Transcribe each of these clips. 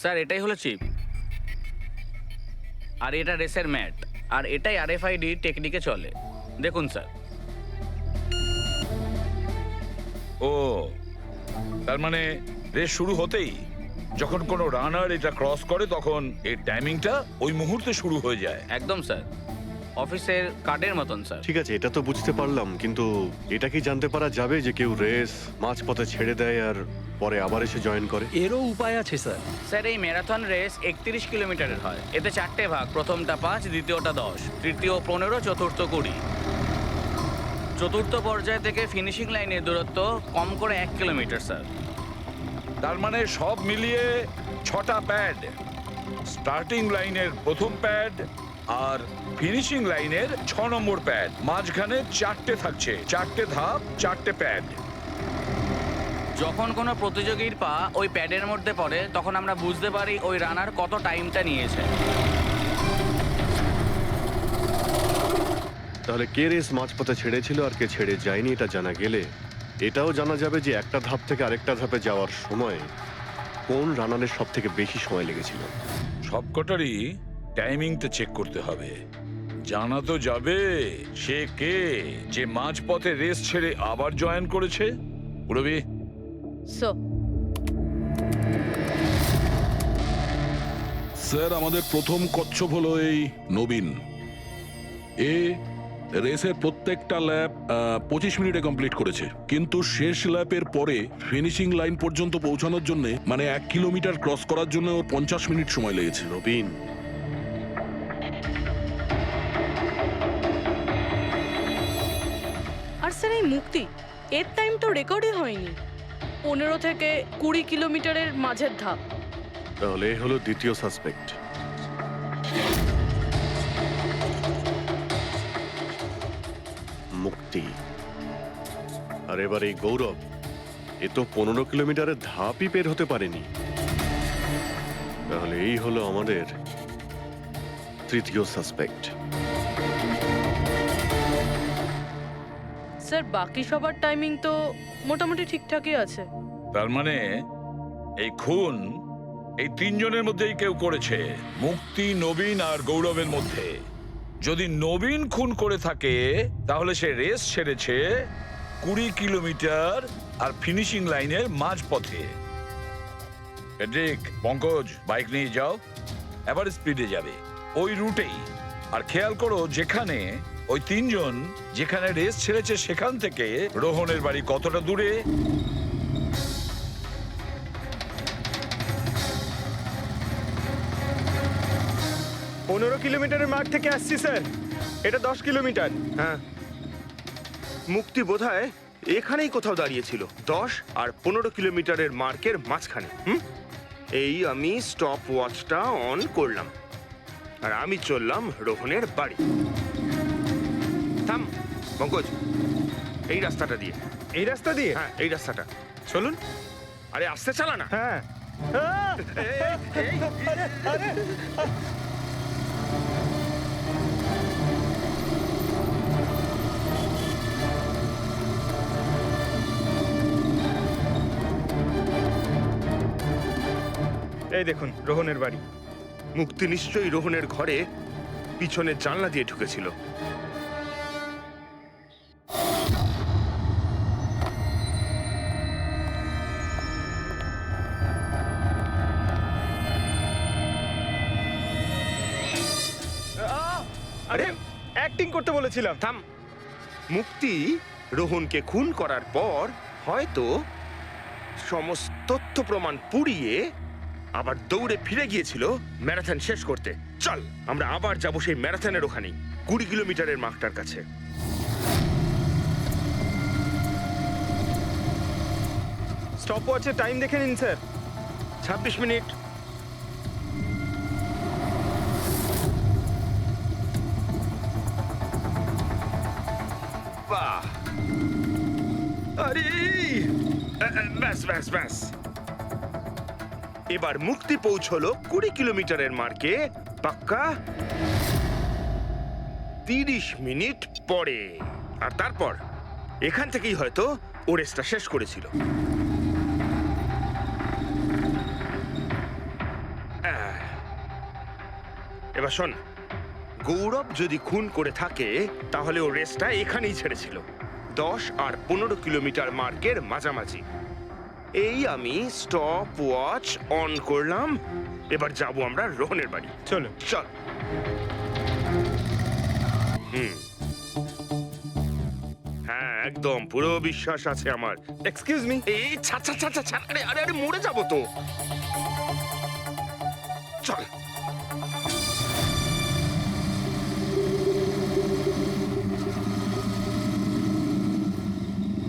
Sir এটাই হলো chip, আর এটা রেসের ম্যাট, আর এটাই আরএফআইডি টেকনিকে চলে। দেখুন স্যার। ও, তার মানে রেস শুরু হতেই যখন কোনো রানার এটা ক্রস করে তখন এর টাইমিংটা ওই মুহূর্তে শুরু হয়ে যায়। একদম স্যার, অফিসের কার্ডের মতন স্যার। ঠিক আছে, এটা তো বুঝতে পারলাম, কিন্তু এটা কি জানতে পারা যাবে যে কেউ রেস মাঝপথে ছেড়ে দেয় আর পরে আবার এসে জয়েন করে? এরও উপায় আছে স্যার। স্যার এই ম্যারাথন রেস 31 কিলোমিটারের হয়। এতে 4টে ভাগ, প্রথমটা 5, দ্বিতীয়টা 10, তৃতীয় 15, চতুর্থ 20। চতুর্থ পর্যায় থেকে ফিনিশিং লাইনের দূরত্ব কম করে 1 কিলোমিটার স্যার। তার মানে সব মিলিয়ে 6টা প্যাড, স্টার্টিং লাইনের প্রথম প্যাড আর ফিনিশিং লাইনের 6 নম্বর প্যাড, মাঝখানে 4টে থাকছে, 4টে ধাপ, 4টে প্যাড। যখন কোনো প্রতিযোগীর পা ওই প্যাডের মধ্যে পড়ে তখন আমরা বুঝতে পারি ওই রানার কত টাইমটা নিয়েছে। তাহলে কে রেস মাঝপথে ছেড়েছিল আর কে ছেড়ে যায়নি এটা জানা গেলে এটাও জানা যাবে যে একটা ধাপ থেকে আরেকটা ধাপে যাওয়ার সময় কোন রানারের সব থেকে বেশি সময় লেগেছিল। সবকটারই টাইমিংটা চেক করতে হবে। জানা তো যাবে সে কে যে মাঝপথে রেস ছেড়ে আবার জয়েন করেছে। পুরবি, স্যার আমাদের প্রথম কচ্ছপ হলো এই নবীন। এ রেসের প্রত্যেকটা ল্যাপ 25 মিনিটে কমপ্লিট করেছে, কিন্তু শেষ ল্যাপের পরে ফিনিশিং লাইন পর্যন্ত পৌঁছানোর জন্য মানে 1 কিলোমিটার ক্রস করার জন্য ওর 50 মিনিট সময় লেগেছে। নবীন, আর স্যার এই মুক্তি, এর টাইম তো রেকর্ডই হয়নি। 15 থেকে 20 কিলোমিটারের মাঝের ধাপ। তাহলে এ হলো দ্বিতীয় সাসপেক্ট। মুক্তি। আর এবার এই গৌরব, এ তো 15 কিলোমিটারের ধাপই বের হতে পারেনি। তাহলে এই হলো আমাদের তৃতীয় সাসপেক্ট। স্যার বাকি সবার টাইমিং তো মোটামুটি ঠিকঠাকই আছে। তার মানে এই খুন এই তিনজনের মধ্যেই কেউ করেছে, মুক্তি, নবীন আর গৌরবের মধ্যে। যদি নবীন খুন করে থাকে তাহলে সে রেস ছেড়েছে 20 কিলোমিটার আর ফিনিশিং লাইনের মাঝপথে। হেড্রিক, পঙ্কজ, বাইক নিয়ে যাও, এবার স্পিডে যাবে ওই রুটেই। আর খেয়াল করো যেখানে ওই তিনজন যেখানে রেস ছেড়েছে সেখান থেকে রোহনের বাড়ি কতটা দূরে। পনেরো কিলোমিটারের মাঠ থেকে আসছি স্যার, এটা 10 কিলোমিটার। হ্যাঁ, মুক্তি বোধহয় এখানেই কোথাও দাঁড়িয়েছিল, 10 আর 15 কিলোমিটারের মার্কের মাঝখানে। এই আমি স্টপ ওয়াচটা অন করলাম আর আমি চললাম রোহনের বাড়ি। থাম পঙ্কজ, এই রাস্তাটা দিয়ে। এই রাস্তা দিয়ে? হ্যাঁ, এই রাস্তাটা চলুন। আরে আস্তে চালা না। হ্যাঁ। এই দেখুন রোহনের বাড়ি। মুক্তি নিশ্চয়ই রোহনের ঘরে পিছনের জানলা দিয়ে ঢুকেছিল। আরে অ্যাক্টিং করতে বলেছিলাম। থাম। মুক্তি রোহনকে খুন করার পর হয়তো সমস্ত তথ্য প্রমাণ পুড়িয়ে আবার দৌড়ে ফিরে গিয়েছিল ম্যারাথন শেষ করতে। চল আমরা আবার যাব সেই ম্যারাথনের ওখানেই, 20 কিলোমিটারের মার্কটার কাছে। স্টপ ওয়াচে টাইম দেখে নিন স্যার। 26 মিনিট। বাহ, আরে ব্যাস ব্যাস ব্যাস। এবার মুক্তি পৌঁছলো 20 কিলোমিটারের মার্কে পাক্কা 30 মিনিট পরে। আর তারপর এখান থেকেই হয়তো ও রেসটা শেষ করেছিল। এবার শোন, গৌরব যদি খুন করে থাকে তাহলে ও রেসটা এখানেই ছেড়েছিল, 10 আর 15 কিলোমিটার মার্কের মাঝামাঝি। এই আমি স্টপ ওয়াচ অন করলাম। এবার যাব আমরা রোহনের বাড়ি। চলো। চল। হ্যাঁ, একদম পুরো বিশ্বাস আছে আমার। Excuse me. এই ছাড় ছাড় ছাড় ছাড়, আরে আরে আরে মরে যাবো তো। চল।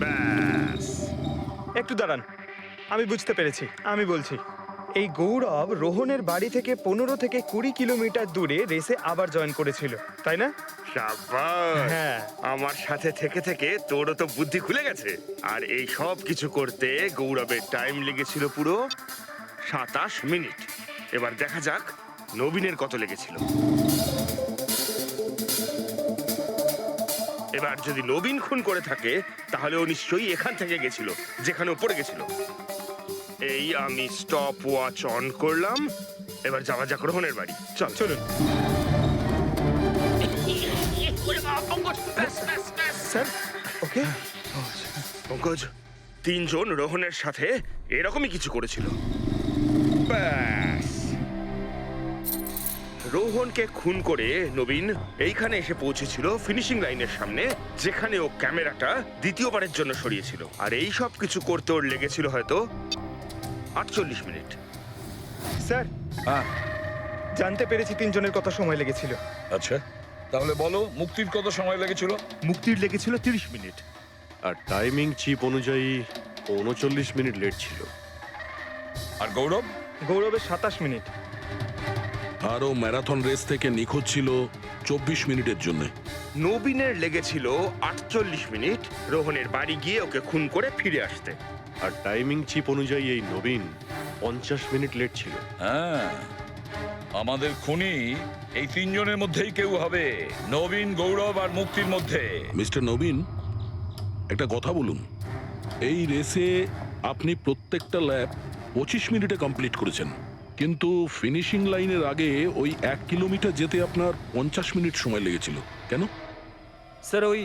ব্যাস। একটু দাঁড়ান, আমি বুঝতে পেরেছি। আমি বলছি, এই গৌরব রোহনের বাড়ি থেকে 15 থেকে 20 কিলোমিটার দূরে রেসে আবার জয়েন করেছিল, তাই না? শাবাশ। হ্যাঁ। আমার সাথে থেকে থেকে তোরও তো বুদ্ধি খুলে গেছে। আর এই সব কিছু করতে গৌরবের টাইম লেগেছিল পুরো 27 মিনিট। এবার দেখা যাক নবীনের কত লেগেছিল। এবার যদি নবীন খুন করে থাকে তাহলে ও নিশ্চয়ই এখান থেকে গেছিল, যেখানে ও পড়ে গেছিল। এই আমি স্টপ ওয়াচ অন করলাম। এবার যাওয়া যাক রোহনের বাড়ি। চল। চলুন। স্যার, ওকে। পঙ্কজ, 3 জন রোহনের সাথে এরকমই কিছু করেছিল। ব্যাস। রোহনকে খুন করে নবীন এইখানে এসে পৌঁছেছিল ফিনিশিং লাইনের সামনে, যেখানে ও ক্যামেরাটা দ্বিতীয়বারের জন্য সরিয়েছিল। আর এই সব কিছু করতে ওর লেগেছিল হয়তো 48 মিনিট। স্যার, জানতে পেরেছি 3 জনের কত সময় লেগেছিল। আচ্ছা, তাহলে বলো মুক্তির কত সময় লেগেছিল? মুক্তির লেগেছিল 30 মিনিট। আর টাইমিং চিপ অনুযায়ী 39 মিনিট লেট ছিল। আর গৌরব? গৌরবের 27 মিনিট। আরও ম্যারাথন রেস থেকে নিখোঁজ ছিল 24 মিনিটের জন্য। নবীনের লেগেছিল 48 মিনিট রোহনের বাড়ি গিয়ে ওকে খুন করে ফিরে আসতে। আর টাইমিং চিপ অনুযায়ী এই নবীন 50 মিনিট লেট ছিল। হ্যাঁ, আমাদের খুনি এই 3 জনের মধ্যেই কেউ হবে, নবীন, গৌরব আর মুক্তির মধ্যে। মিস্টার নবীন, একটা কথা বলুন। এই রেসে আপনি প্রত্যেকটা ল্যাপ 25 মিনিটে কমপ্লিট করেছেন, কিন্তু ফিনিশিং লাইনের আগে ওই 1 কিলোমিটার যেতে আপনার 50 মিনিট সময় লেগেছিল। কেন? স্যার, ওই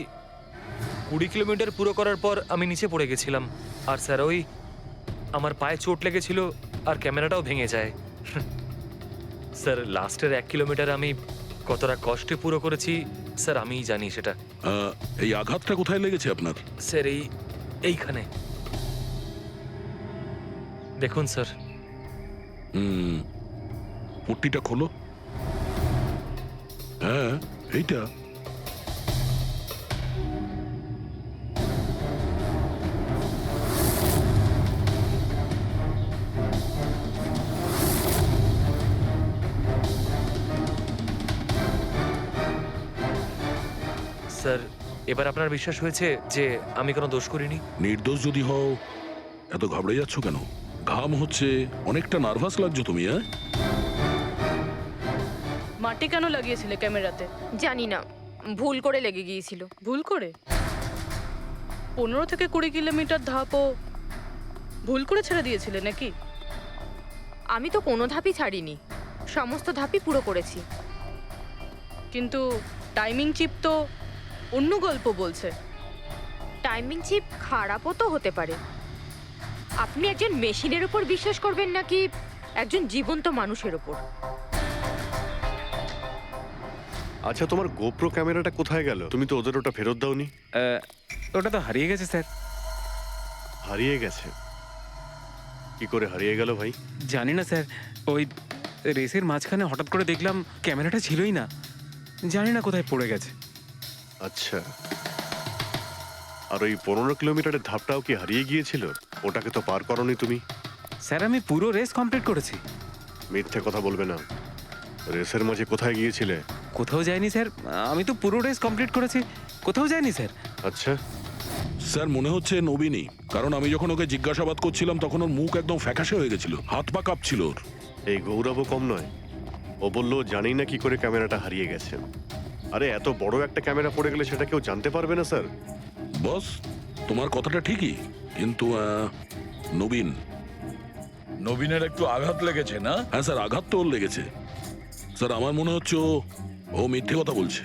20 কিলোমিটার পুরো করার পর আমি নিচে পড়ে গেছিলাম। আর স্যার, ওই আমার পায়ে চোট লেগেছিল আর ক্যামেরাটাও ভেঙে যায়। স্যার, লাস্টের 1 কিলোমিটার আমি কতটা কষ্টে পুরো করেছি স্যার আমিই জানি সেটা। এই আঘাতটা কোথায় লেগেছে আপনার? স্যার, এইখানে দেখুন স্যার। পট্টিটা খোলো। হ্যাঁ, এইটা। স্যার, এবার আপনার বিশ্বাস হয়েছে যে আমি কোনো দোষ করিনি? নির্দোষ যদি হও, এত ঘাবড়ে যাচ্ছ কেন? ঘাম হচ্ছে, অনেকটা নার্ভাস লাগছো তুমি। হ্যাঁ, মাটি কেন লাগিয়েছিলে ক্যামেরাতে? জানি না, ভুল করে লেগে গিয়েছিল। ভুল করে? 15 থেকে 20 কিলোমিটার ধাপও ভুল করে ছেড়ে দিয়েছিলে নাকি? আমি তো কোনো ধাপই ছাড়িনি, সমস্ত ধাপই পুরো করেছি। কিন্তু টাইমিং চিপ তো অন্য গল্প বলছে। টাইমিং চিপ খারাপও তো হতে পারে। আপনি একজন মেশিনের উপর বিশ্বাস করবেন নাকি একজন জীবন্ত মানুষের উপর? আচ্ছা, তোমার গোপ্রো ক্যামেরাটা কোথায় গেল? তুমি তো ওদের ওটা ফেরত দাওনি। ওটা তো হারিয়ে গেছে স্যার। হারিয়ে গেছে? কি করে হারিয়ে গেল ভাই? জানি না স্যার, ওই রেসের মাঝখানে হঠাৎ করে দেখলাম ক্যামেরাটা ছিলই না। জানি না কোথায় পড়ে গেছে। আচ্ছা, আর ওই 15 কিলোমিটারের ধাপটাও কি হারিয়ে গিয়েছিল? ওটাকে তো পার করনি তুমি। স্যার, আমি পুরো রেস কমপ্লিট করেছি। মিথ্যে কথা বলবে না। রেসের মাঝে কোথায় গিয়েছিলে? কোথাও যাইনি স্যার, আমি তো পুরো রেস কমপ্লিট করেছি, কোথাও যাইনি স্যার। আচ্ছা, স্যার মনে হচ্ছে নবীনই, কারণ আমি যখন ওকে জিজ্ঞাসাবাদ করছিলাম তখন ওর মুখ একদম ফ্যাকাশে হয়ে গেছিল, হাত পা কাঁপছিল ওর। এই গৌরবও কম নয়। ও বললো জানি না কি করে ক্যামেরাটা হারিয়ে গেছে। আরে এত বড় একটা ক্যামেরা পড়ে গেলে সেটা কেউ জানতে পারবে না স্যার। বস, তোমার কথাটা ঠিকই, কিন্তু নবীন নবীনের একটু আঘাত লেগেছে না? হ্যাঁ স্যার, আঘাত তো ওর লেগেছে। স্যার আমার মনে হচ্ছে ও মিথ্যে কথা বলছে।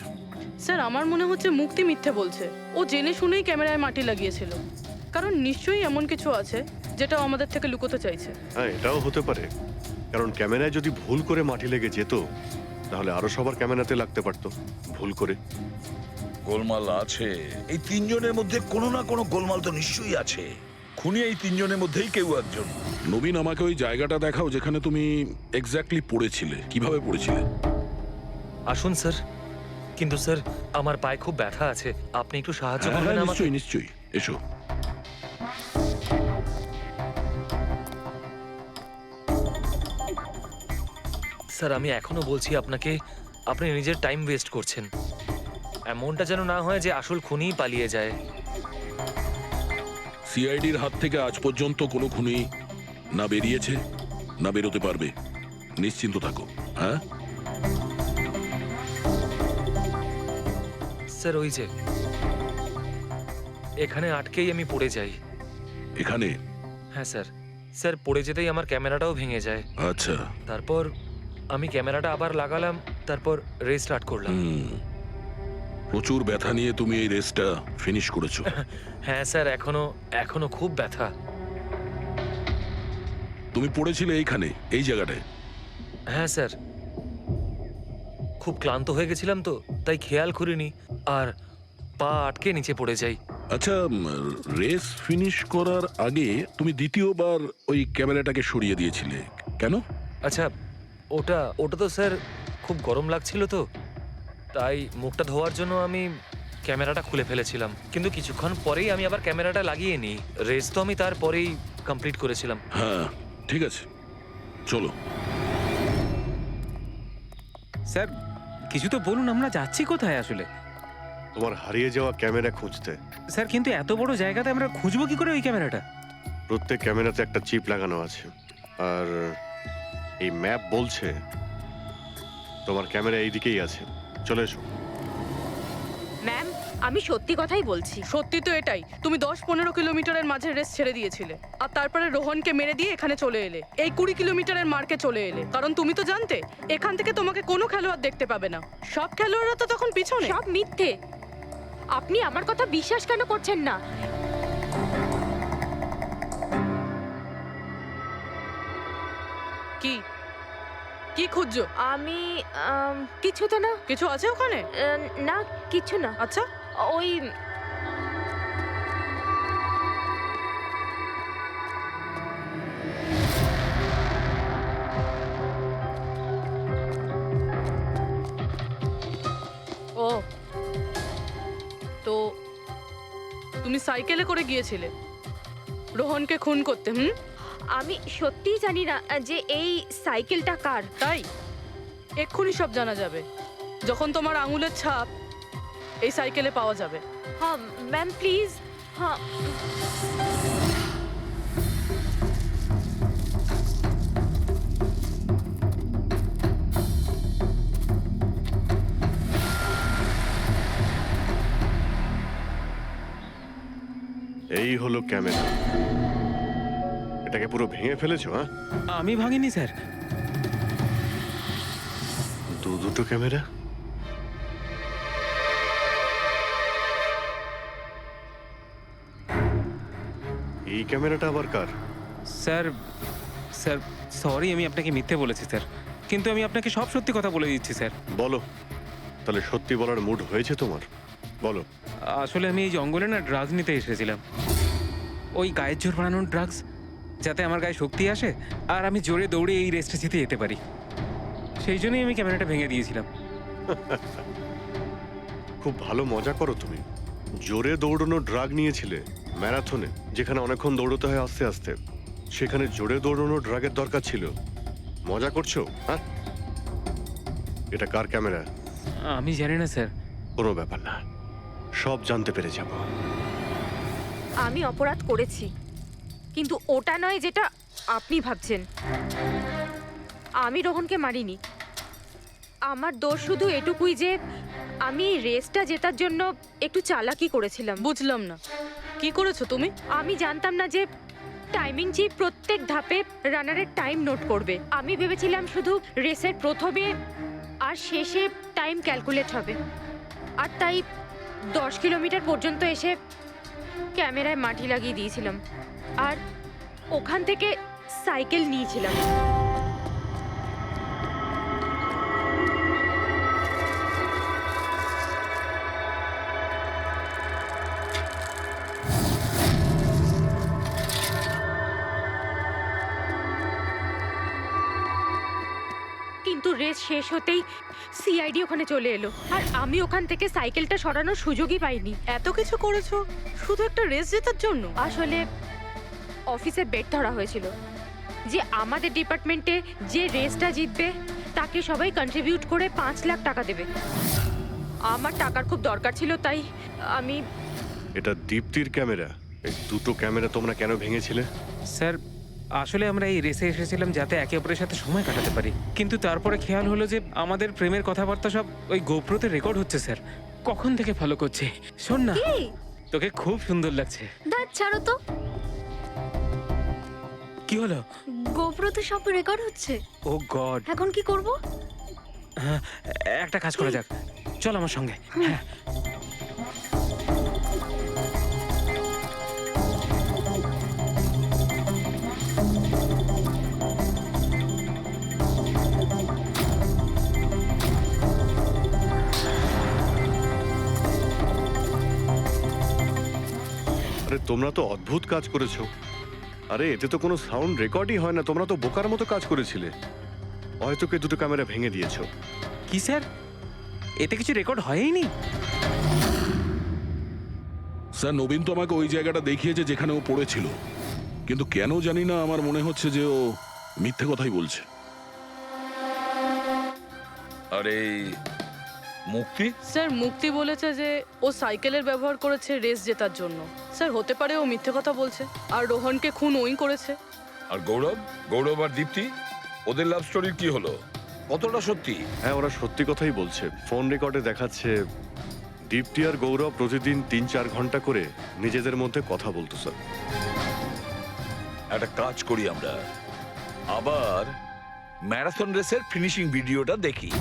স্যার আমার মনে হচ্ছে মুক্তি মিথ্যে বলছে। ও জেনে শুনেই ক্যামেরায় মাটি লাগিয়েছিল, কারণ নিশ্চয়ই এমন কিছু আছে যেটা ও আমাদের থেকে লুকোতে চাইছে। হ্যাঁ, এটাও হতে পারে, কারণ ক্যামেরায় যদি ভুল করে মাটি লেগে যেত তাহলে আরো সবার ক্যামেরাতে লাগতে পারতো ভুল করে। গোলমাল আছে, এই তিনজনের মধ্যে কোনো না কোনো গোলমাল তো নিশ্চয়ই আছে। খুনি এই তিনজনের মধ্যেই কেউ একজন। নবীন, আমাকে ওই জায়গাটা দেখাও যেখানে তুমি এক্স্যাক্টলি পড়েছিলে। কিভাবে পড়েছিলে? আসুন স্যার। কিন্তু স্যার আমার পায়ে খুব ব্যথা আছে, আপনি একটু সাহায্য হ্যাঁ, করবেন হ্যাঁ, আমাকে? নিশ্চয়ই নিশ্চয়ই, এসো। স্যার আমি এখনো বলছি আপনাকে, আপনি নিজের টাইম ওয়েস্ট করছেন। এমনটা যেন না হয় যে আসল খুনিই পালিয়ে যায়। সিআইডির হাত থেকে আজ পর্যন্ত কোনো খুনি না বেরিয়েছে না বেরোতে পারবে। নিশ্চিন্ত থাকো। হ্যাঁ স্যার ওই যে এখানে আটকেই আমি পড়ে যাই। এখানে? হ্যাঁ স্যার। স্যার পড়ে যেতেই আমার ক্যামেরাটাও ভেঙে যায়। আচ্ছা। তারপর আমি ক্যামেরাটা আবার লাগালাম, তারপর রেস্টার্ট করলাম। প্রচুর ব্যথা নিয়ে তুমি এই রেসটা ফিনিশ করেছো। হ্যাঁ স্যার, এখনো খুব ব্যথা। তুমি পড়েছিলে এইখানে, এই জায়গাটায়? হ্যাঁ স্যার, খুব ক্লান্ত হয়ে গেছিলাম তো, তাই খেয়াল করিনি আর পা আটকে নিচে পড়ে যাই। আচ্ছা, রেস ফিনিশ করার আগে তুমি দ্বিতীয়বার ওই ক্যামেরাটাকে সরিয়ে দিয়েছিলে কেন? আচ্ছা, ওটা তো স্যার খুব গরম লাগছিল তো, তাই মুখটা ধোয়ার জন্য আমি ক্যামেরাটা খুলে ফেলেছিলাম। কিন্তু কিছুক্ষণ পরেই আমি আবার ক্যামেরাটা লাগিয়ে নিই। রেস তো আমি তারপরেই কমপ্লিট করেছিলাম। হ্যাঁ ঠিক আছে, চলো। স্যার কিছু তো বলুন, আমরা যাচ্ছি কোথায় আসলে? তোমার হারিয়ে যাওয়া ক্যামেরা খুঁজতে। স্যার কিন্তু এত বড় জায়গাতে আমরা খুঁজবো কি করে ওই ক্যামেরাটা? প্রত্যেক ক্যামেরাতে একটা চিপ লাগানো আছে, আর এই ম্যাপ বলছে তোমার ক্যামেরা এইদিকেই আছে। চলে এসো। ম্যাম, আমি সত্যি কথাই বলছি। সত্যি তো এটাই, তুমি 10-15 কিলোমিটারের মাঝে রেস ছেড়ে দিয়েছিলে, আর তারপরে রোহনকে মেরে দিয়ে এখানে চলে এলে, এই 20 কিলোমিটারের মার্কে চলে এলে। কারণ তুমি তো জানতে এখান থেকে তোমাকে কোনো খেলোয়াড় দেখতে পাবে না। সব খেলোয়াড়রা তো তখন পিছনে। সব মিথ্যে। আপনি আমার কথা বিশ্বাস কেন করছেন না? কি কি খুঁজছো? আমি কিছু তো না। কিছু আছে ওখানে? না, কিছু না। আচ্ছা, ওই ও তো তুমি সাইকেলে করে গিয়েছিলে রোহনকে খুন করতে? আমি সত্যিই জানি না যে এই সাইকেলটা কার। তাই এক্ষুনি সব জানা যাবে যখন তোমার আঙুলের ছাপ এই সাইকেলে পাওয়া যাবে। হ্যাঁ ম্যাম, প্লিজ। হ্যাঁ এই হলো ক্যামেরা। এটাকে পুরো ভেঙে ফেলেছো? হ্যাঁ, আমি ভাঙিনি স্যার। দুটো ক্যামেরা। এই ক্যামেরাটা আবার কার? স্যার স্যার সরি, আমি আপনাকে মিথ্যে বলেছি স্যার, কিন্তু আমি আপনাকে সব সত্যি কথা বলে দিচ্ছি স্যার। বলো, তাহলে সত্যি বলার মুড হয়েছে তোমার? বলো। আসলে আমি এই জঙ্গলে না ড্রাগস নিতে এসেছিলাম, ওই গায়ের জোর বানানোর ড্রাগস, যাতে আমার গায়ে শক্তি আসে আর আমি জোরে দৌড়ে এই রেসটা জিতে যেতে পারি। সেই জন্যই আমি ক্যামেরাটা ভেঙে দিয়েছিলাম। খুব ভালো মজা করো তুমি। জোরে দৌড়ানো ড্রাগ নিয়েছিলে ম্যারাথনে, যেখানে অনেকক্ষণ দৌড়তে হয় আস্তে আস্তে, সেখানে জোরে দৌড়ানো ড্রাগের দরকার ছিল। মজা করছো? হ্যাঁ, এটা কার ক্যামেরা? আমি জানি না স্যার। কোনো ব্যাপার না, সব জানতে পেরে যাব। আমি অপরাধ করেছি, কিন্তু ওটা নয় যেটা আপনি ভাবছেন। আমি রোহনকে মারিনি। আমার দোষ শুধু এটুকুই যে আমি রেসটা জেতার জন্য একটু চালাকি করেছিলাম। বুঝলাম না, কি করেছো তুমি? আমি জানতাম না যে টাইমিং জি প্রত্যেক ধাপে রানারের টাইম নোট করবে। আমি ভেবেছিলাম শুধু রেসের প্রথমে আর শেষে টাইম ক্যালকুলেট হবে, আর তাই 10 কিলোমিটার পর্যন্ত এসে ক্যামেরায় মাটি লাগিয়ে দিয়েছিলাম আর ওখান থেকে সাইকেল নিয়েছিলাম। কিন্তু রেস শেষ হতেই সিআইডি ওখানে চলে এলো আর আমি ওখান থেকে সাইকেলটা সরানোর সুযোগই পাইনি। এত কিছু করেছো শুধু একটা রেস জেতার জন্য? আসলে অফিসে বেট ধরা হয়েছিল যে আমাদের ডিপার্টমেন্টে যে রেসটা জিতবে তাকে সবাই কন্ট্রিবিউট করে 5 লাখ টাকা দেবে। আমার টাকার খুব দরকার ছিল, তাই আমি এটা দীপ্তির ক্যামেরা। এই দুটো ক্যামেরা তোমরা কেন ভেঙেছিলে? স্যার আসলে আমরা এই রেসে এসেছিলাম যাতে একে অপরের সাথে সময় কাটাতে পারি, কিন্তু তারপরে খেয়াল হলো যে আমাদের প্রেমের কথাবার্তা সব ওই গোপ্রোতে রেকর্ড হচ্ছে। স্যার কখন থেকে ফলো করছে। শোন না, তোকে খুব সুন্দর লাগছে। দাঁত ছাড়ো তো। কি হলো? গোপ্রোতে সব রেকর্ড হচ্ছে। ও গড, এখন কি করব? একটা কাজ করা যাক, চল আমার সঙ্গে। হ্যাঁ আরে তোমরা তো অদ্ভুত কাজ করেছো। আরে এতে তো কোনো সাউন্ড রেকর্ডই হয় না, তোমরা তো বোকার মতো কাজ করেছিলে। হয়তো কে দুটো ক্যামেরা ভেঙে দিয়েছো। কি স্যার, এতে কিছু রেকর্ড হয়নি? স্যার নবীন তো আমাকে ওই জায়গাটা দেখিয়েছে যেখানে ও পড়েছিল, কিন্তু কেন জানি না আমার মনে হচ্ছে যে ও মিথ্যে কথাই বলছে। আরে মুক্তি, স্যার মুক্তি বলেছে যে ও সাইকেলের ব্যবহার করেছে রেস জেতার জন্য। স্যার হতে পারে ও মিথ্যে কথা বলছে আর রোহনকে খুন ওই করেছে। আর গৌরব আর দীপ্তি, ওদের লাভ স্টোরির কি হলো? কতটা সত্যি? হ্যাঁ, ওরা সত্যি কথাই বলছে। ফোন রেকর্ডে দেখাচ্ছে দীপ্তি আর গৌরব প্রতিদিন 3-4 ঘন্টা করে নিজেদের মধ্যে কথা বলতো। স্যার একটা কাজ করি, আমরা আবার ম্যারাথন রেসের ফিনিশিং ভিডিওটা দেখি।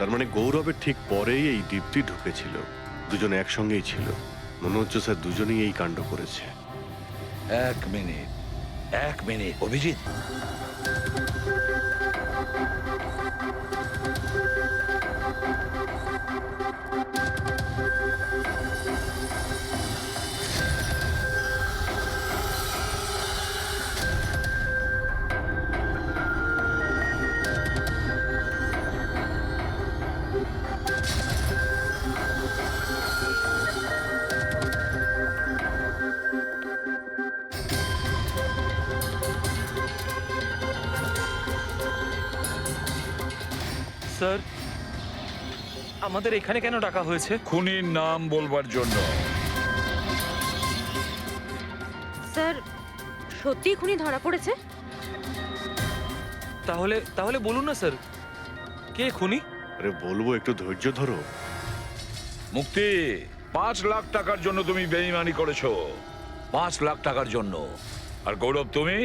তার মানে গৌরবের ঠিক পরেই এই দীপ্তি ঢুকেছিল। দুজনে একসঙ্গেই ছিল। মনে হচ্ছে স্যার দুজনেই এই কাণ্ড করেছে। এক মিনিট অভিজিৎ, স্যার আমাদের এখানে কেন ডাকা হয়েছে? খুনির নাম বলবার জন্য। স্যার সত্যিই খুনি ধরা পড়েছে? তাহলে তাহলে বলুন না স্যার, কে খুনি? আরে বলবো, একটু ধৈর্য ধরো। মুক্তি, 5 লাখ টাকার জন্য তুমি বেইমানি করেছো। 5 লাখ টাকার জন্য। আর গৌরব তুমি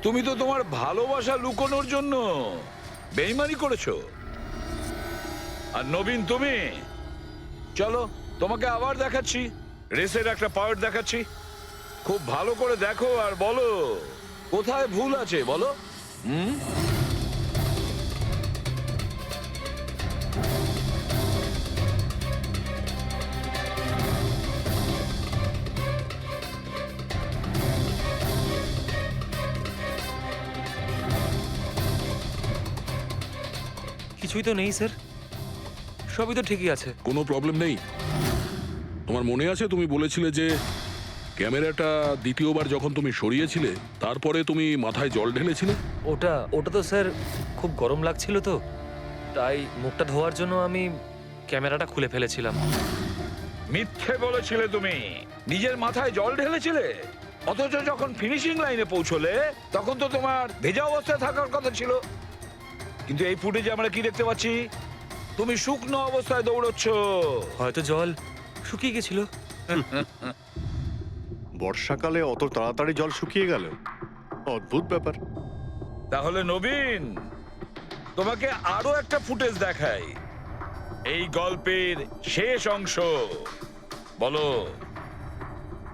তুমি তো তোমার ভালোবাসা লুকোনোর জন্য বেইমানি করেছো। আর নবীন তুমি, চলো তোমাকে আবার দেখাচ্ছি, রেসের একটা পার্ট দেখাচ্ছি। খুব ভালো করে দেখো আর বলো কোথায় ভুল আছে, বলো। কিছুই তো নেই স্যার, সবই তো ঠিকই আছে। কোনো প্রবলেম নেই। তোমার মনে আছে তুমি বলেছিলে যে ক্যামেরাটা দ্বিতীয়বার যখন তুমি সরিয়েছিলে তারপরে তুমি মাথায় জল ঢেলেছিলে? ওটা তো স্যার খুব গরম লাগছিল তো, তাই মুখটা ধোয়ার জন্য আমি ক্যামেরাটা খুলে ফেলেছিলাম। মিথ্যে বলেছিলে তুমি, নিজের মাথায় জল ঢেলেছিলে। অথচ যখন ফিনিশিং লাইনে পৌঁছলে তখন তো তোমার ভেজা অবস্থায় থাকার কথা ছিল। কিন্তু এই ফুটেজে আমরা কি দেখতে পাচ্ছি? তুমি শুকনো অবস্থায় দৌড়চ্ছ। হয়তো জল শুকিয়ে গেছিল। বর্ষাকালে অত তাড়াতাড়ি জল শুকিয়ে গেল, অদ্ভুত ব্যাপার। তাহলে নবীন, তোমাকে আরো একটা ফুটেজ দেখাই, এই গল্পের শেষ অংশ। বলো,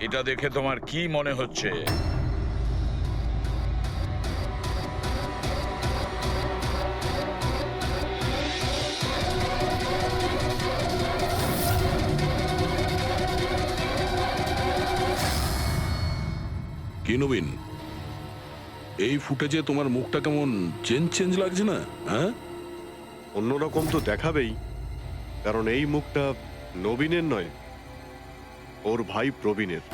এটা দেখে তোমার কি মনে হচ্ছে? কি নবীন, এই ফুটেজে তোমার মুখটা কেমন চেঞ্জ চেঞ্জ লাগছে না? হ্যাঁ, অন্যরকম তো দেখাবেই, কারণ এই মুখটা নবীনের নয়, ওর ভাই প্রবীণের।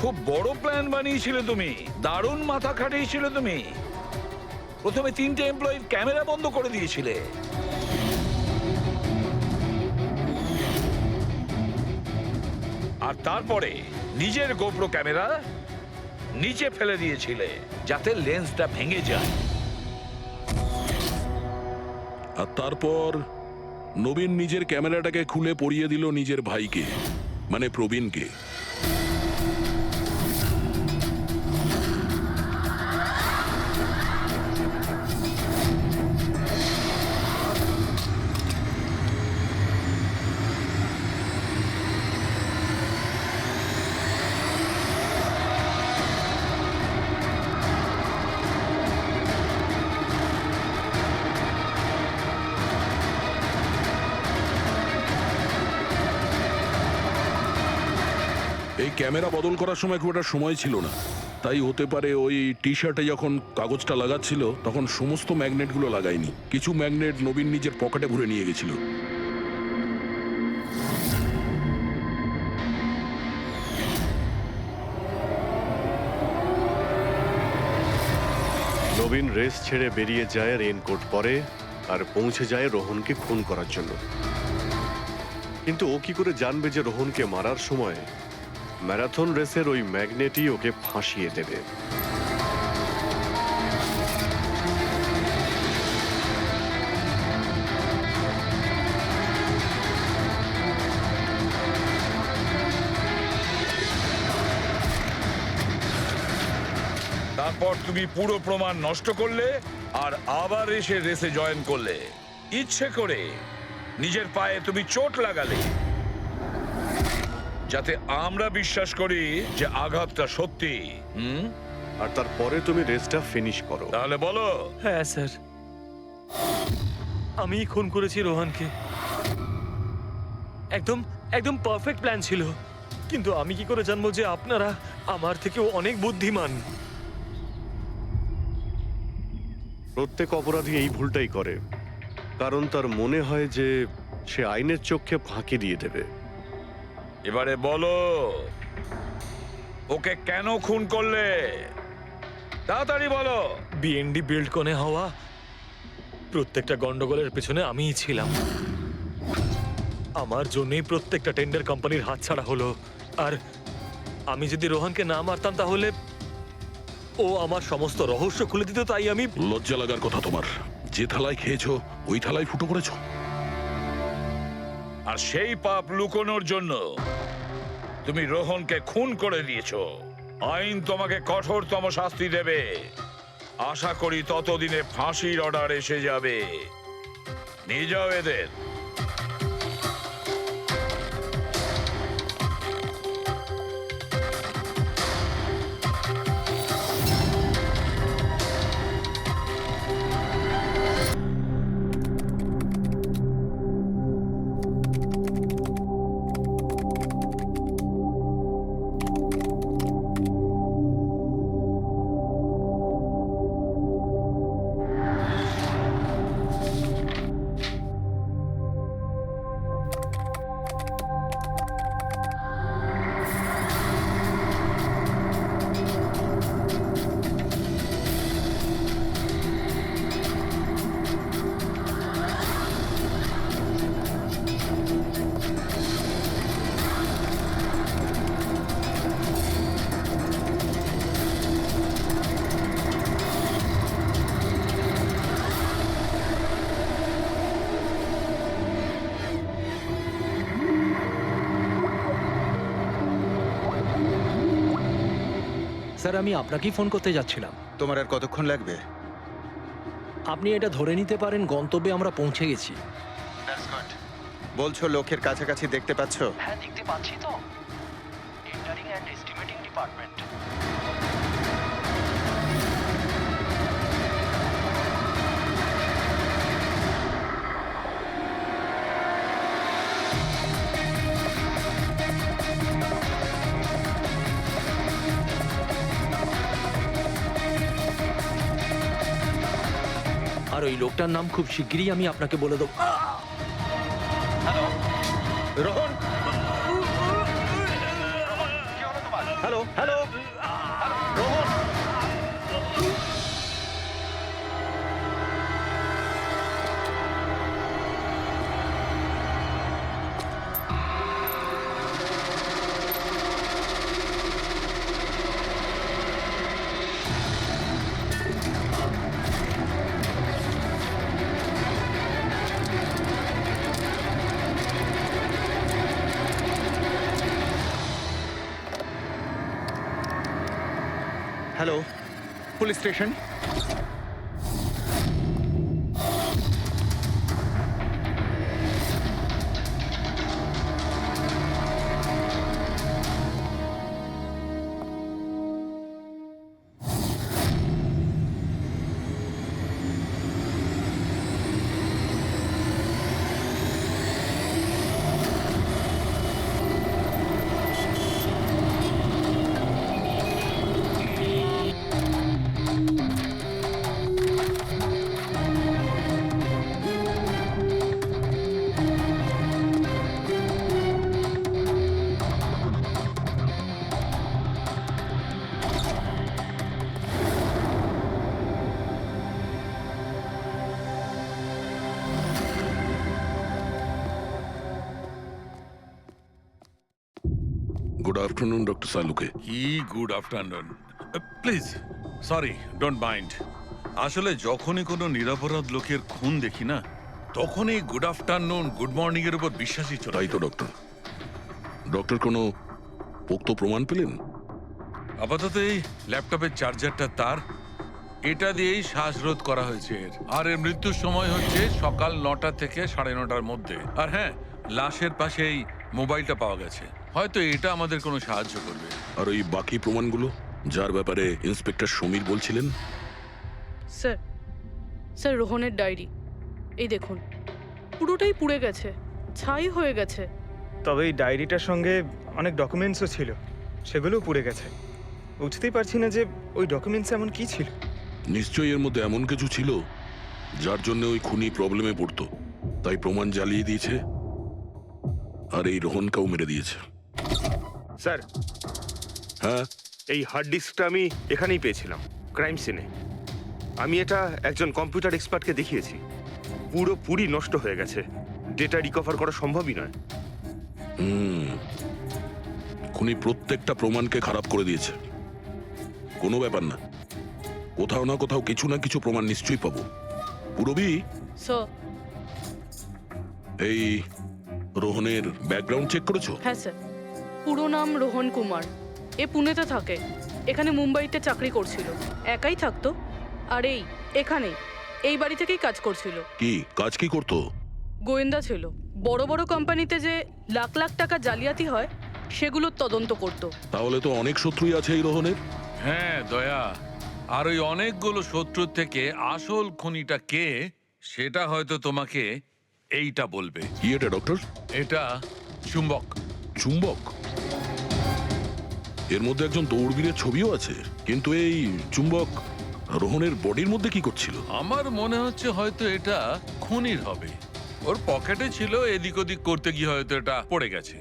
খুব বড় প্ল্যান বানিয়েছিলে তুমি, দারুণ মাথা খাটিয়েছিলে তুমি। প্রথমে 3টে এমপ্লয়ির ক্যামেরা বন্ধ করে দিয়েছিলে, আর তারপরে নিজের গোপ্রো ক্যামেরা নিচে ফেলে দিয়েছিলে যাতে লেন্সটা ভেঙে যায়। আর তারপর নবীন নিজের ক্যামেরাটাকে খুলে পরিয়ে দিল নিজের ভাইকে, মানে প্রবীণকে। এই ক্যামেরা বদল করার সময় খুব একটা সময় ছিল না, তাই হতে পারে ওই টি শার্টে যখন কাগজটা লাগাচ্ছিল তখন সমস্ত ম্যাগনেটগুলো লাগায়নি, কিছু ম্যাগনেট নবীন নিজের পকেটে ভরে নিয়ে গেছিল। নবীন রেস ছেড়ে বেরিয়ে যায় রেইনকোট পরে, আর পৌঁছে যায় রোহনকে খুন করার জন্য। কিন্তু ও কি করে জানবে যে রোহনকে মারার সময় ম্যারাথন রেসের ওই ম্যাগনেটই ওকে ফাঁসিয়ে দেবে? তারপর তুমি পুরো প্রমাণ নষ্ট করলে আর আবার এসে রেসে জয়েন করলে। ইচ্ছে করে নিজের পায়ে তুমি চোট লাগালে যাতে আমরা বিশ্বাস করি যে আঘাতটা সত্যি। আর তারপরে তুমি রেসটা ফিনিশ করো। তাহলে বলো। হ্যাঁ স্যার, আমি খুন করেছি রোহনকে। একদম একদম পারফেক্ট প্ল্যান ছিল, কিন্তু আমি কি করে জানবো যে আপনারা আমার থেকেও অনেক বুদ্ধিমান? প্রত্যেক অপরাধী এই ভুলটাই করে, কারণ তার মনে হয় যে সে আইনের চোখে ফাঁকি দিয়ে দেবে। এবারে বলো, ওকে কেন খুন করলে? তাড়াতাড়ি বলো। বিএনডি বিল্ডকনে হওয়া প্রত্যেকটা গন্ডগোলের পেছনে আমিই ছিলাম। আমার জন্যই প্রত্যেকটা টেন্ডার কোম্পানির হাতছাড়া হলো। আর আমি যদি রোহনকে না মারতাম তাহলে ও আমার সমস্ত রহস্য খুলে দিত। তাই আমি... লজ্জা লাগার কথা তোমার, যে থালায় খেয়েছো ওই থালায় ফুটো করেছো। আর সেই পাপ লুকোনোর জন্য তুমি রোহনকে খুন করে দিয়েছো। আইন তোমাকে কঠোরতম শাস্তি দেবে। আশা করি ততদিনে ফাঁসির অর্ডার এসে যাবে। নিয়ে যাও এদের। স্যার আমি আপনাকেই ফোন করতে যাচ্ছিলাম। তোমার আর কতক্ষণ লাগবে? আপনি এটা ধরে নিতে পারেন গন্তব্যে আমরা পৌঁছে গেছি। বলছো লোকের কাছাকাছি দেখতে পাচ্ছ? হ্যাঁ দেখতে পাচ্ছি তো। Tendering and estimating department. আর ওই লোকটার নাম খুব শিগগিরই আমি আপনাকে বলে দেবো। Rohan, hello hello, Rohan. Hello, police station. Good afternoon doctor Salunkhe. কি good afternoon. Please, sorry, don't mind. আসলে যখনই কোনো নিরপরাধ লোকের খুন দেখি না, তখনই গুড আফটারনুন, গুড মর্নিং এর উপর বিশ্বাসই চলে। তাই তো ডক্টর। ডক্টর কোনো পোক্ত প্রমাণ পেলেন? আপাতত এই ল্যাপটপের চার্জারটা তার, এটা দিয়েই শ্বাসরোধ করা হয়েছে এর। আর এর মৃত্যুর সময় হচ্ছে সকাল 9টা থেকে 9:30টার মধ্যে। আর হ্যাঁ, লাশের পাশে এই মোবাইলটা পাওয়া গেছে। হয়তো এটা আমাদের কোনো সাহায্য করবে। আর ওই বাকি প্রমাণগুলো যার ব্যাপারে ইন্সপেক্টর সমীর বলছিলেন? স্যার, স্যার রোহনের ডায়েরি এই দেখুন, পুরোটাই পুড়ে গেছে, ছাই হয়ে গেছে। তবে এই ডায়েরিটার সঙ্গে অনেক ডকুমেন্টসও ছিল, সেগুলোও পুড়ে গেছে। বুঝতেই পারছি না যে ওই ডকুমেন্টস এমন কি ছিল। নিশ্চয়ই এর মধ্যে এমন কিছু ছিল যার জন্য ওই খুনি প্রবলেমে পড়তো, তাই প্রমাণ জ্বালিয়ে দিয়েছে আর এই রোহনকেও মেরে দিয়েছে। স্যার, হ্যাঁ, এই হার্ড ডিস্কটা আমি এখানেই পেয়েছিলাম, ক্রাইম সিনে। আমি এটা একজন কম্পিউটার এক্সপার্টকে দেখিয়েছি। পুরোপুরি নষ্ট হয়ে গেছে, ডেটা রিকভার করা সম্ভবই নয়। খুনি প্রত্যেকটা প্রমাণকে খারাপ করে দিয়েছে। কোনো ব্যাপার না, কোথাও না কোথাও কিছু না কিছু প্রমাণ নিশ্চয়ই পাবো। পুরবি, স্যার। এই রোহনের ব্যাকগ্রাউন্ড চেক করেছো? হ্যাঁ স্যার, পুরো নাম রোহন কুমার। এ পুনেতে থাকে, এখানে মুম্বাইতে চাকরি করছিল, একাই থাকতো। আর এখানেই এই বাড়ি থেকেই কাজ করছিল। কি কাজ কি করতো? গোয়েন্দা ছিল। বড় বড় কোম্পানিতে যে লাখ লাখ টাকা জালিয়াতি হয় সেগুলোর তদন্ত করত। তাহলে তো অনেক শত্রুই আছে এই রোহনের। হ্যাঁ দয়া, আর ওই অনেকগুলো শত্রুর থেকে আসল খুনিটা কে সেটা হয়তো তোমাকে এইটা বলবে। কি এটা ডক্টর? এটা চুম্বক। চুম্বক? এর মধ্যে একজন দৌড়বীরের ছবিও আছে, কিন্তু এই চুম্বক রোহনের বডির মধ্যে কি করছিল? আমার মনে হচ্ছে হয়তো এটা খুনির হবে। ওর পকেটে ছিল, এদিক ওদিক করতে গিয়ে হয়তো এটা পড়ে গেছে।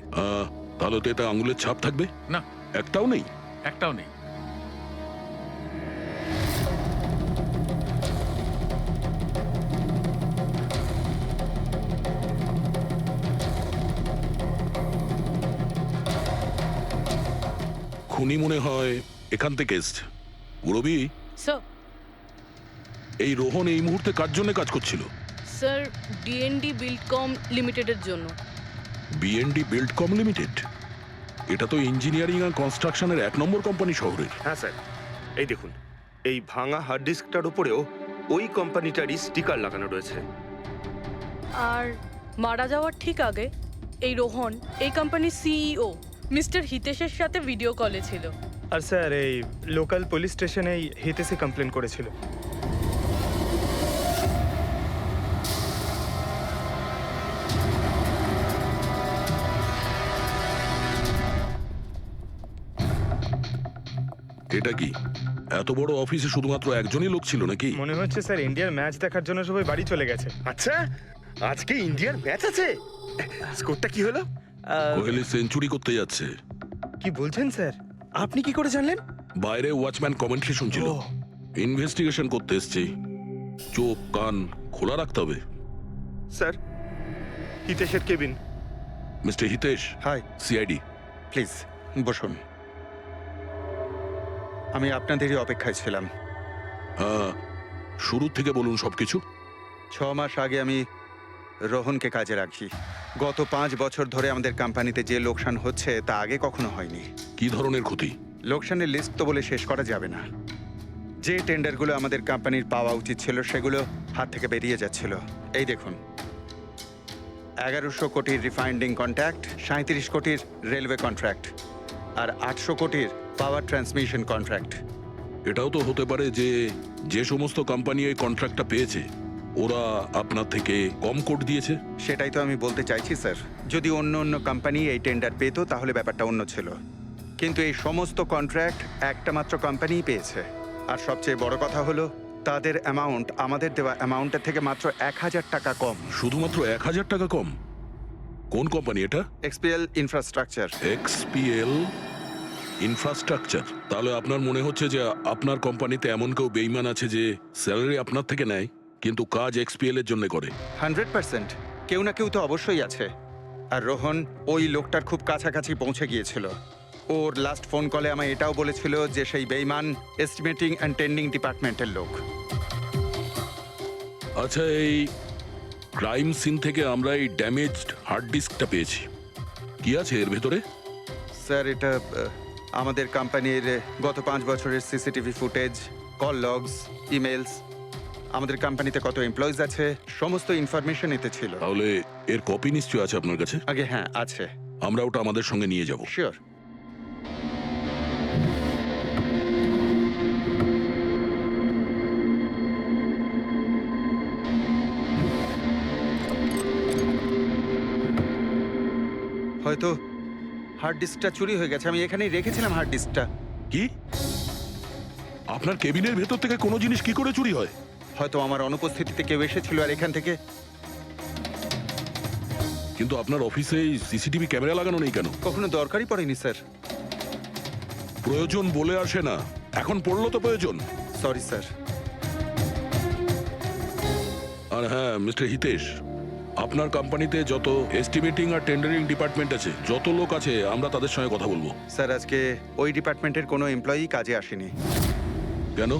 তাহলে তো এটা আঙুলের ছাপ থাকবে? না, একটাও নেই। একটাও নেই। খুনি মনে হয় এখান থেকে এসছে। পুরবি, স্যার। এই রোহন এই মুহূর্তে কার জন্য কাজ করছিল? স্যার, ডিএনডি বিল্ডকম লিমিটেডের জন্য। BND buildcom limited? এটা তো ইঞ্জিনিয়ারিং আর কনস্ট্রাকশনের 1 নম্বর কোম্পানি শহরের। হ্যাঁ স্যার, এই দেখুন, এই ভাঙা হার্ড ডিস্কটার উপরেও ওই কোম্পানিটারই স্টিকার লাগানো রয়েছে। আর মারা যাওয়ার ঠিক আগে এই রোহন এই কোম্পানির সিইও মিস্টার হিতেশের সাথে ভিডিও কলে ছিল। আর স্যার এই লোকাল পুলিশ স্টেশনেই হিতেশই কমপ্লেন করেছিল। এটা কি এত বড় অফিসে শুধুমাত্র একজনই লোক ছিল নাকি? মনে হচ্ছে স্যার ইন্ডিয়ার ম্যাচ দেখার জন্য সবাই বাড়ি চলে গেছে। আচ্ছা, আজকে ইন্ডিয়ার ম্যাচ আছে? স্কোরটা কি হলো? কোহলি সেঞ্চুরি করতে যাচ্ছে। কি বলছেন স্যার? আপনি কি করে জানলেন? বাইরে ওয়াচম্যান কমেন্ট্রি শুনছিল। ওহ। ইনভেস্টিগেশন করতে এসেছি, চোখ কান খোলা রাখতে হবে। স্যার, হিতেশের cabin. Mister Hitesh, hi, CID. Please বসুন। আমি আপনাদেরই অপেক্ষায় ছিলাম। শুরু থেকে বলুন সবকিছু। 6 মাস আগে আমি রোহনকে কাজে রাখি। গত 5 বছর ধরে আমাদের কোম্পানিতে যে লোকসান হচ্ছে তা আগে কখনো হয়নি। কি ধরনের ক্ষতি? লোকসানের লিস্ট তো বলে শেষ করা যাবে না। যে টেন্ডারগুলো আমাদের কোম্পানির পাওয়া উচিত ছিল সেগুলো হাত থেকে বেরিয়ে যাচ্ছিল। এই দেখুন, 1100 কোটির রিফাইন্ডিং কন্ট্রাক্ট, 37 কোটির রেলওয়ে কন্ট্রাক্ট, আর 800 কোটির পাওয়ার ট্রান্সমিশন কন্ট্রাক্ট। এটাও তো হতে পারে যে যে সমস্ত কোম্পানি এই কন্ট্রাক্টটা পেয়েছে ওরা আপনার থেকে কম কোট দিয়েছে। সেটাই তো আমি বলতে চাইছি স্যার। যদি অন্য অন্য কোম্পানি এই টেন্ডার পেতো তাহলে ব্যাপারটা অন্য ছিল, কিন্তু এই সমস্ত কন্ট্রাক্ট একটা মাত্র কোম্পানিই পেয়েছে। আর সবচেয়ে বড় কথা হলো তাদের অ্যামাউন্ট আমাদের দেওয়া অ্যামাউন্টের থেকে মাত্র 1000 টাকা কম। শুধুমাত্র 1000 টাকা কম? কোন কোম্পানি এটা? XPL infrastructure. XPL infrastructure. তাহলে আপনার মনে হচ্ছে যে আপনার কোম্পানিতে এমন কেউ বেইমান আছে যে স্যালারি আপনার থেকে নেয় কিন্তু কাজ এক্সপিএল এর জন্য করে? 100% কেউ না কেউ তো অবশ্যই আছে। আর রোহন ওই লোকটার খুব কাছাকাছি পৌঁছে গিয়েছিল। ওর লাস্ট ফোন কলে আমায় এটাও বলেছিল যে সেই বেইমান এস্টিমেটিং অ্যান্ড টেন্ডিং ডিপার্টমেন্টের লোক। আচ্ছা, এই ক্রাইম সিন থেকে আমরা এই ড্যামেজড হার্ড ডিস্কটা পেয়েছি। কি আছে এর ভেতরে? স্যার, এটা আমাদের কোম্পানির গত 5 বছরের CCTV footage, call logs, emails, আমাদের কোম্পানিতে কত এমপ্লয়িজ আছে, সমস্ত ইনফরমেশন এতে ছিল। তাহলে এর কপি নিশ্চয়ই আছে আপনার কাছে? আগে হ্যাঁ আছে। আমরা ওটা আমাদের সঙ্গে নিয়ে যাব। শিওর। হয়তো হার্ড ডিস্কটা চুরি হয়ে গেছে। আমি এখানেই রেখেছিলাম হার্ড ডিস্কটা। কি? আপনার কেবিনের ভেতর থেকে কোনো জিনিস কি করে চুরি হয়? হয়তো আমার অনুপস্থিতিতে কেউ এসেছিল আর এখান থেকে। কিন্তু আপনার অফিসে সিসিটিভি ক্যামেরা লাগানো নেই কেন? কখনো দরকারই পড়েনি স্যার। প্রয়োজন বলে আসে না, এখন পড়লো তো প্রয়োজন। Sorry sir. আর হ্যাঁ মিস্টার হিতেশ, আপনার কোম্পানিতে যত এস্টিমেটিং আর টেন্ডারিং ডিপার্টমেন্ট আছে, যত লোক আছে, আমরা তাদের সঙ্গে কথা বলবো। স্যার, আজকে ওই ডিপার্টমেন্টের কোনো এমপ্লয়ি কাজে আসেনি। কেন?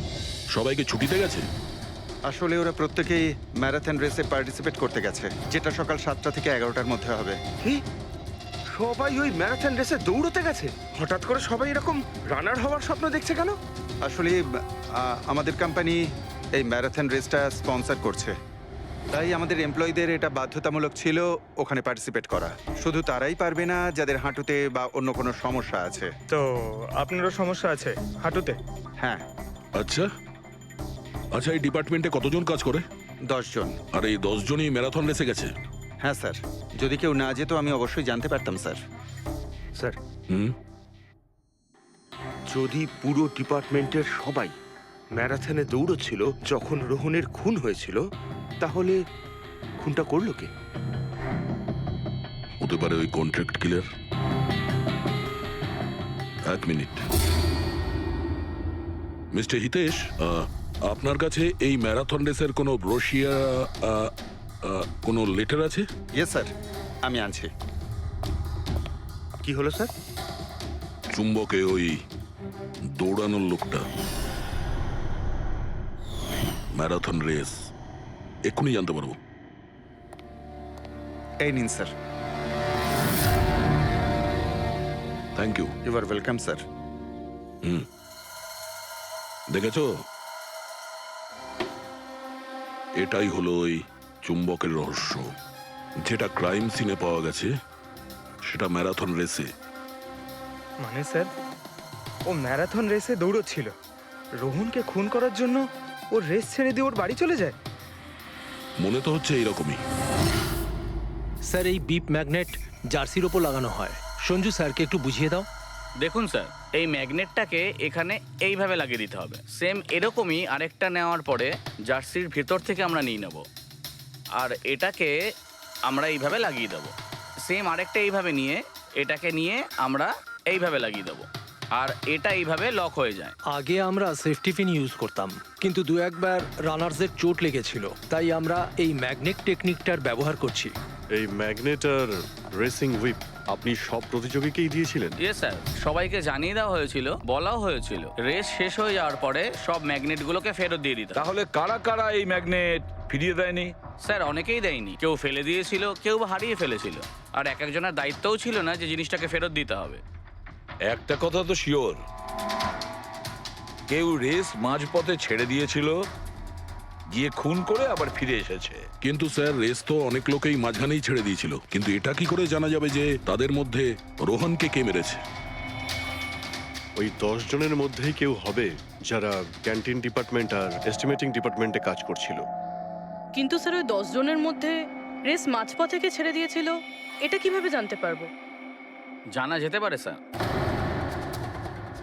সবাইকে ছুটিতে গেছে? আসলে ওরা প্রত্যেকেই ম্যারাথন রেসে পার্টিসিপেট করতে গেছে, যেটা সকাল 7টা থেকে 11টার মধ্যে হবে। কি? সবাই ওই ম্যারাথন রেসে দৌড়তে গেছে? হঠাৎ করে সবাই এরকম রানার হওয়ার স্বপ্ন দেখছে কেন? আসলে আমাদের কোম্পানি এই ম্যারাথন রেসটা স্পন্সর করছে, তাই আমাদের এমপ্লয়ীদের এটা বাধ্যতামূলক ছিল ওখানে পার্টিসিপেট করা। শুধু তারাই পারবে না যাদের হাঁটুতে বা অন্য কোনো সমস্যা আছে। তো আপনারও সমস্যা আছে হাঁটুতে? হ্যাঁ। আচ্ছা আচ্ছা, এই ডিপার্টমেন্টে কতজন কাজ করে? 10 জন। আর এই 10 জনই ম্যারাথন রেসে গেছে? হ্যাঁ স্যার, যদি কেউ না যেত আমি অবশ্যই জানতে পারতাম স্যার। স্যার, হুম, যদি পুরো ডিপার্টমেন্টের সবাই ম্যারাথনে দৌড়চ্ছিল যখন রোহনের খুন হয়েছিল, তাহলে খুনটা করলো কে? হতে পারে ওই কন্ট্রাক্ট কিলার। 1 মিনিট মিস্টার হিতেশ, আপনার কাছে এই ম্যারাথন রেসের কোনো ব্রোশিয়া, কোনো লেটার আছে? ইয়েস স্যার, আমি আনছি। কি হলো স্যার? চুম্বকে ওই দৌড়ানোর লোকটা, ম্যারাথন রেস, এক্ষুনি জানতে পারবো। এই নিন sir. Thank you. You are welcome sir. দেখেছো, এটাই হলো ওই চুম্বকের রহস্য। যেটা ক্রাইম সিনে পাওয়া গেছে সেটা ম্যারাথন রেসে। মানে স্যার, ও ম্যারাথন রেসে দৌড়চ্ছিল, রোহনকে খুন করার জন্য ও রেস ছেড়ে দিয়ে ওর বাড়ি চলে যায়। মনে তো হচ্ছে এইরকমই। স্যার এই বিপ ম্যাগনেট জার্সির ওপর লাগানো হয়। সঞ্জু স্যারকে একটু বুঝিয়ে দাও। দেখুন স্যার, এই ম্যাগনেটটাকে এখানে এইভাবে লাগিয়ে দিতে হবে। সেম এরকমই আরেকটা নেওয়ার পরে জার্সির ভেতর থেকে আমরা নিয়ে নেব, আর এটাকে আমরা এইভাবে লাগিয়ে দেবো। সেম আরেকটা এইভাবে নিয়ে এটাকে নিয়ে আমরা এইভাবে লাগিয়ে দেবো, আর এটা এইভাবে লক হয়ে যায়। আগে আমরা সেফটি পিন ইউজ করতাম, কিন্তু দু একবার রানার্সদের চোট লেগেছিল, তাই আমরা এই ম্যাগনেট টেকনিকটার ব্যবহার করছি। এই ম্যাগনেট আর রেসিং হুইপ আপনি সব প্রতিযোগীকেই দিয়েছিলেন? ইয়েস স্যার, সবাইকে জানিয়ে দেওয়া হয়েছিল, বলাও হয়েছিল রেস শেষ হয়ে যাওয়ার পরে সব ম্যাগনেটগুলোকে ফেরত দিয়ে দিতে। তাহলে কারা কারা এই ম্যাগনেট ফিরিয়ে দেয়নি? স্যার অনেকেই দেয়নি, কেউ ফেলে দিয়েছিল, কেউ বা হারিয়ে ফেলেছিল, আর এক একজনের দায়িত্বও ছিল না যে জিনিসটাকে ফেরত দিতে হবে। একটা কথা তো শিওর, কেউ রেস মাঝপথে ছেড়ে দিয়েছিল, গিয়ে খুন করে আবার ফিরে এসেছে। কিন্তু স্যার, রেস তো অনেক লোকেই মাঝখানেই ছেড়ে দিয়েছিল, কিন্তু এটা কি করে জানা যাবে যে তাদের মধ্যে রোহনকে কে মেরেছে? ওই 10 জনের মধ্যেই কেউ হবে যারা ক্যান্টিন ডিপার্টমেন্ট আর এস্টিমেটিং ডিপার্টমেন্টে কাজ করছিল। কিন্তু স্যার ওই 10 জনের মধ্যে রেস মাঝপথ থেকে ছেড়ে দিয়েছিল, এটা কিভাবে জানতে পারবো? জানা যেতে পারে স্যার।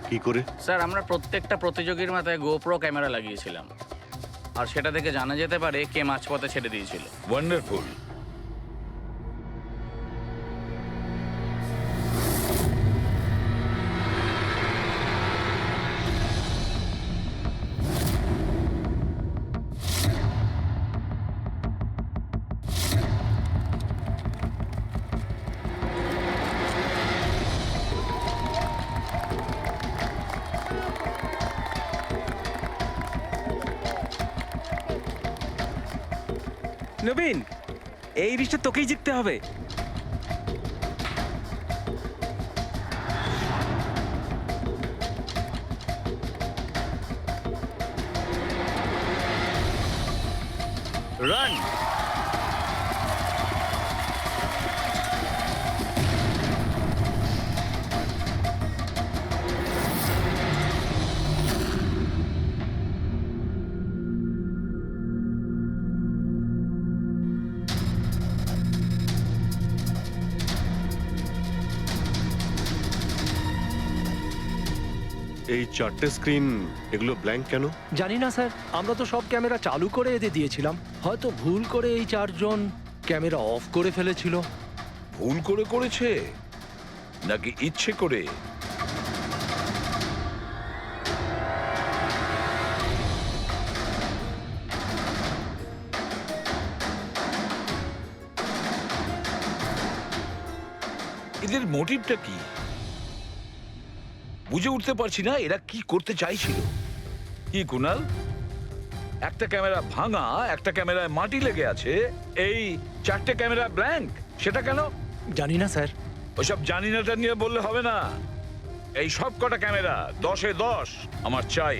কি করে? স্যার আমরা প্রত্যেকটা প্রতিযোগীর মাথায় গোপ্রো ক্যামেরা লাগিয়েছিলাম, আর সেটা থেকে জানা যেতে পারে কে মাঝপথে ছেড়ে দিয়েছিল। ওয়ান্ডারফুল। নবীন, এই রিসটা তোকেই জিততে হবে। রান। এই 4টে স্ক্রিন, এগুলো ব্ল্যাঙ্ক কেন? জানি না স্যার, আমরা তো সব ক্যামেরা চালু করে এদের দিয়েছিলাম। হয়তো ভুল করে এই 4 জন ক্যামেরা অফ করে ফেলেছিল। ভুল করে করেছে নাকি ইচ্ছে করে? এদের মোটিভটা কি বুঝে উঠতে পারছি না। এরা কি করতে চাইছিল? কি কুনাল, একটা ক্যামেরা ভাঙা, একটা ক্যামেরায় মাটি লেগে আছে, এই 4টে ক্যামেরা ব্ল্যাঙ্ক, সেটা কেন? জানি না স্যার। ওইসব জানি নাটা নিয়ে বললে হবে না। এই সব কটা ক্যামেরা 10-এ 10 আমার চাই।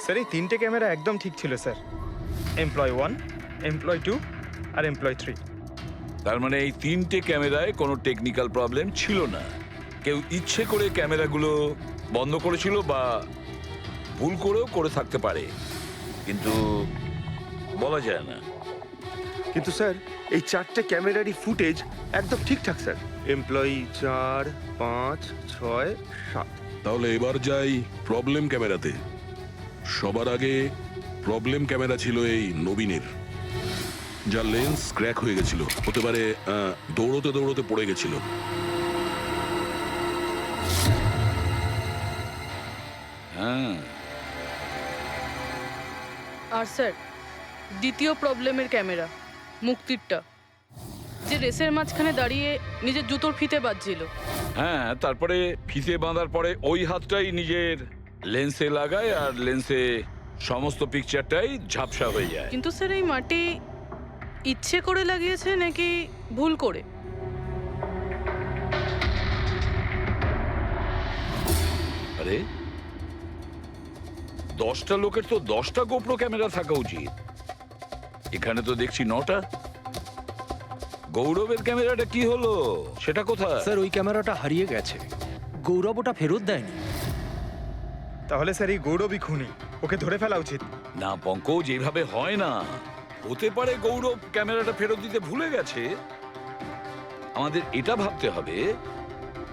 স্যার এই 3টে ক্যামেরা একদম ঠিক ছিল স্যার। এমপ্লয় 1, এমপ্লয় 2 আর এমপ্লয় 3। তার মানে এই 3টে ক্যামেরায় কোনো টেকনিক্যাল প্রবলেম ছিল না। কেউ ইচ্ছে করে ক্যামেরাগুলো বন্ধ করেছিল বা ভুল করেও করে থাকতে পারে, কিন্তু বলা যায় না। কিন্তু স্যার এই 4টে ক্যামেরারই ফুটেজ একদম ঠিকঠাক স্যার। এমপ্লয়ি 4, 5, 6, 7। তাহলে এবার যাই প্রবলেম ক্যামেরাতে। সবার আগে প্রবলেম ক্যামেরা ছিল এই নবীনের, যার লেন্স ক্র্যাক হয়ে গেছিল। হতে পারে দৌড়তে দৌড়তে পড়ে গেছিল। হ্যাঁ, আর স্যার দ্বিতীয় প্রবলেমের ক্যামেরা, মুক্তিরটা, যে রেসের মাঝখানে দাঁড়িয়ে নিজের জুতোর ফিতে বাজছিল। হ্যাঁ, তারপরে ফিতে বাঁধার পরে ওই হাতটাই নিজের লেন্সে লাগায়, আর লেন্সে সমস্ত পিকচারটাই ঝাপসা হয়ে যায়। কিন্তু স্যার এই মাটি ইচ্ছে করে লাগিয়েছে নাকি ভুল করে? আরে 10টা লোকের তো 10টা গোপ্রো ক্যামেরা থাকা উচিত, এখানে তো দেখছি 9টা। গৌরবের ক্যামেরাটা কি হলো, সেটা কোথায়? স্যার ওই ক্যামেরাটা হারিয়ে গেছে, গৌরব ওটা ফেরত দেয়নি। তাহলে স্যার এই গৌরবই খুনি, ওকে ধরে ফেলা উচিত। না পঙ্কজ, এইভাবে হয় না। হতে পারে গৌরব ক্যামেরাটা ফেরত দিতে ভুলে গেছে। আমাদের এটা ভাবতে হবে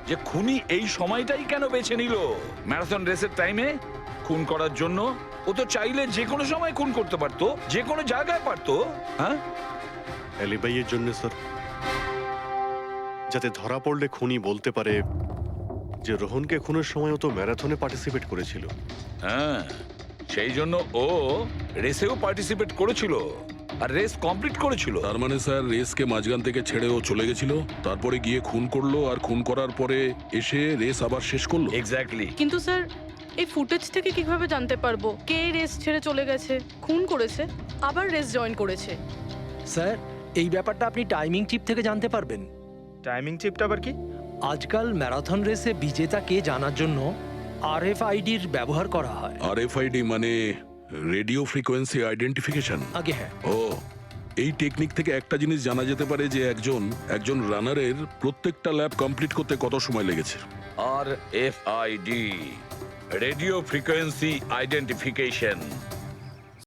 যে খুনি এই সময়টাই কেন বেছে নিল ম্যারাথন রেসের টাইমে খুন করার জন্য। ও তো চাইলে যে কোনো সময় খুন করতে পারতো, যে কোনো জায়গায় পারতো। হ্যাঁ, অ্যালিবাইয়ের জন্য স্যার, যাতে ধরা পড়লে খুনি বলতে পারে যে রোহনকে খুনের সময় ও তো ম্যারাথনে পার্টিসিপেট করেছিল। হ্যাঁ, সেই জন্য ও রেসেও পার্টিসিপেট করেছিল আর রেস কমপ্লিট করেছিল। তার মানে স্যার রেসকে মাঝখান থেকে ছেড়ে ও চলে গেছিল, তারপরে গিয়ে খুন করলো, আর খুন করার পরে এসে রেস আবার শেষ করলো। এক্স্যাক্টলি। কিন্তু স্যার এই ফুটেজ থেকে কিভাবে জানতে পারবো কে রেস ছেড়ে চলে গেছে, খুন করেছে, আবার রেস জয়েন করেছে? স্যার এই ব্যাপারটা আপনি টাইমিং চিপ থেকে জানতে পারবেন। টাইমিং চিপটা আবার কি? আজকাল ম্যারাথন রেসে বিজেতা কে জানার জন্য আরএফআইডির ব্যবহার করা হয়। আরএফআইডি মানে রেডিও ফ্রিকোয়েন্সি আইডেন্টিফিকেশন। আগে হ্যাঁ। ও, এই টেকনিক থেকে একটা জিনিস জানা যেতে পারে যে একজন রানারের প্রত্যেকটা ল্যাব কমপ্লিট করতে কত সময় লেগেছে। RFID, radio frequency identification.